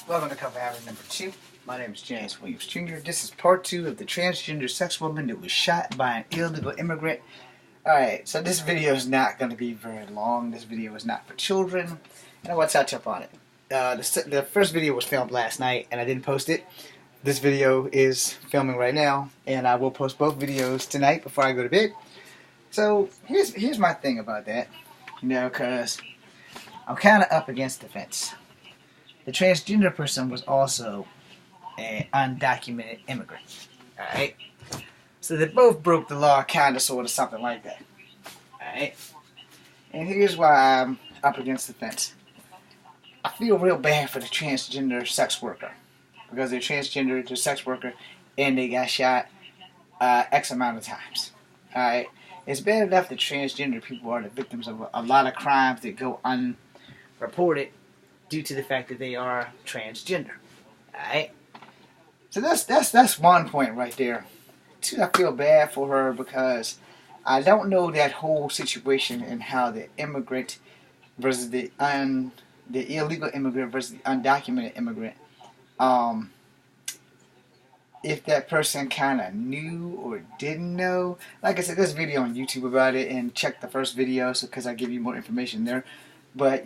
Welcome to Cover Habit number 2. My name is James Williams Jr. This is part 2 of the transgender sex woman that was shot by an illegal immigrant. Alright, so this video is not going to be very long. This video is not for children, and I want to touch up on it. The first video was filmed last night, and I didn't post it. This video is filming right now, and I will post both videos tonight before I go to bed. So, here's my thing about that, because I'm kind of up against the fence. The transgender person was also an undocumented immigrant. Alright? So they both broke the law, kind of, sort of, something like that. Alright? And here's why I'm up against the fence. I feel real bad for the transgender sex worker. Because they're transgender, they're sex worker, and they got shot X amount of times. Alright? It's bad enough that transgender people are the victims of a lot of crimes that go unreported due to the fact that they are transgender. Alright? So that's one point right there. Two, I feel bad for her because I don't know that whole situation and how the immigrant versus the illegal immigrant versus the undocumented immigrant, if that person kind of knew or didn't know. Like I said, there's a video on YouTube about it, and check the first video because I give you more information there. But,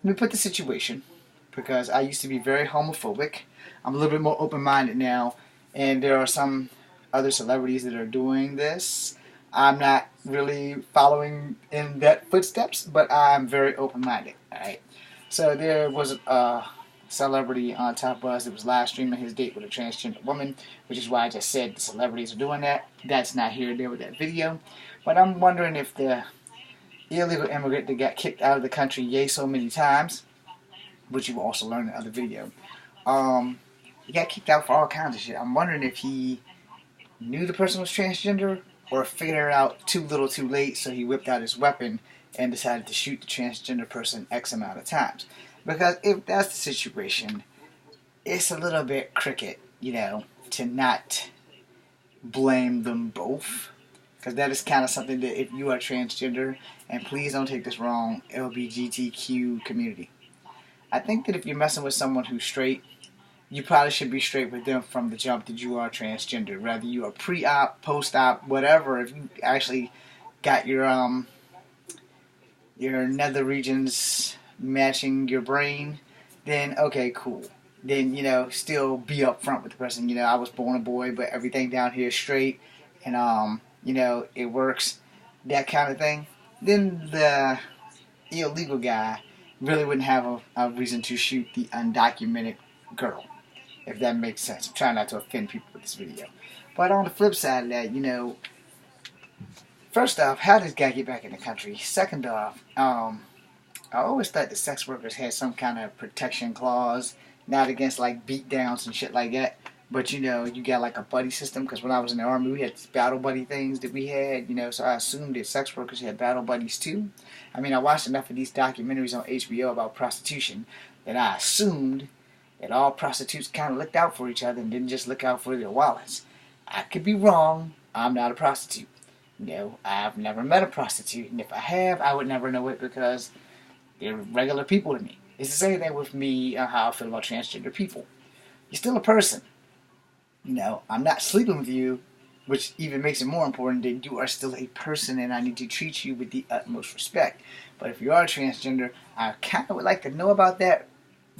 let me put the situation, because I used to be very homophobic. I'm a little bit more open-minded now, and there are some other celebrities that are doing this. I'm not really following in that footsteps, but I'm very open-minded. Alright, so there was a celebrity on Top Buzz that was live streaming his date with a transgender woman, which is why I just said the celebrities are doing that. That's not here or there with that video, but I'm wondering if the illegal immigrant that got kicked out of the country yay so many times, which you will also learn in the other video, he got kicked out for all kinds of shit. I'm wondering if he knew the person was transgender or figured it out too little too late, so he whipped out his weapon and decided to shoot the transgender person X amount of times. Because if that's the situation, it's a little bit cricket, to not blame them both. Because that is kind of something that if you are transgender, and please don't take this wrong, LGBTQ community. I think that if you're messing with someone who's straight, you probably should be straight with them from the jump that you are transgender. Whether you are pre-op, post-op, whatever, if you actually got your nether regions matching your brain, then okay, cool. Then, still be up front with the person. I was born a boy, but everything down here is straight, and it works, that kind of thing. Then the illegal guy really wouldn't have a reason to shoot the undocumented girl, if that makes sense. I'm trying not to offend people with this video. But on the flip side of that, first off, how did this guy get back in the country? Second off, I always thought the sex workers had some kind of protection clause, not against like beat downs and shit like that. But you got like a buddy system, because when I was in the army, we had these battle buddy things that we had, so I assumed that sex workers had battle buddies too. I mean, I watched enough of these documentaries on HBO about prostitution that I assumed that all prostitutes kind of looked out for each other and didn't just look out for their wallets. I could be wrong. I'm not a prostitute. I've never met a prostitute, and if I have, I would never know it because they're regular people to me. It's the same thing with me, how I feel about transgender people. You're still a person. I'm not sleeping with you, which even makes it more important that you are still a person and I need to treat you with the utmost respect. But if you are transgender, I kind of would like to know about that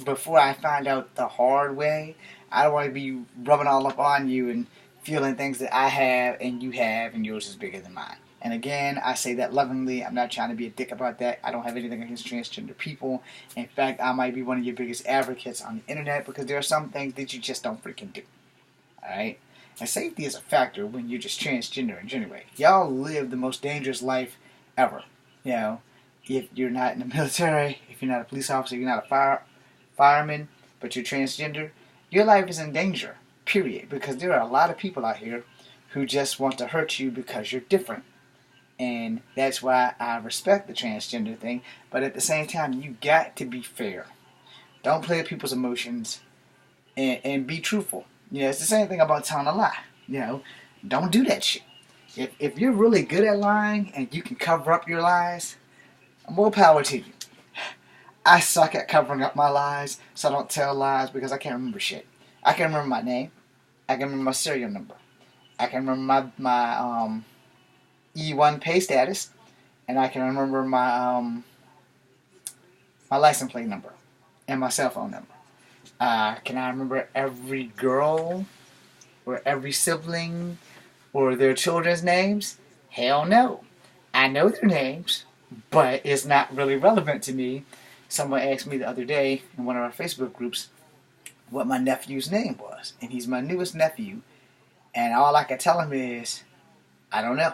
before I find out the hard way. I don't want to be rubbing all up on you and feeling things that I have and you have and yours is bigger than mine. And again, I say that lovingly. I'm not trying to be a dick about that. I don't have anything against transgender people. In fact, I might be one of your biggest advocates on the internet because there are some things that you just don't freaking do. Alright? And safety is a factor when you're just transgender in general. Y'all live the most dangerous life ever. If you're not in the military, if you're not a police officer, you're not a fireman, but you're transgender, your life is in danger. Period. Because there are a lot of people out here who just want to hurt you because you're different. And that's why I respect the transgender thing. But at the same time, you got to be fair. Don't play with people's emotions and be truthful. It's the same thing about telling a lie. Don't do that shit. If you're really good at lying and you can cover up your lies, more power to you. I suck at covering up my lies, so I don't tell lies because I can't remember shit. I can remember my name. I can remember my serial number. I can remember my E1 pay status, and I can remember my license plate number and my cell phone number. Can I remember every girl or every sibling or their children's names? Hell no. I know their names, but it's not really relevant to me. Someone asked me the other day in one of our Facebook groups what my nephew's name was, and he's my newest nephew, and all I can tell him is, I don't know.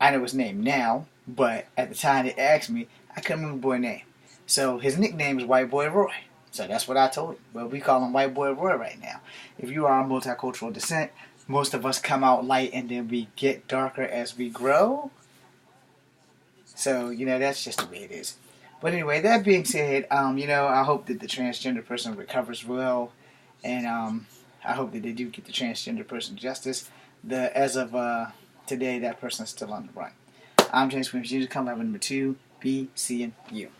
I know his name now, but at the time they asked me, I couldn't remember the boy's name. So his nickname is White Boy Roy. So that's what I told him. Well, we call him White Boy Roy right now. If you are of multicultural descent, most of us come out light and then we get darker as we grow. So, that's just the way it is. But anyway, that being said, I hope that the transgender person recovers well. And I hope that they do get the transgender person justice. As of today, that person is still on the run. I'm James Williams. You come level number 2. Be seeing you.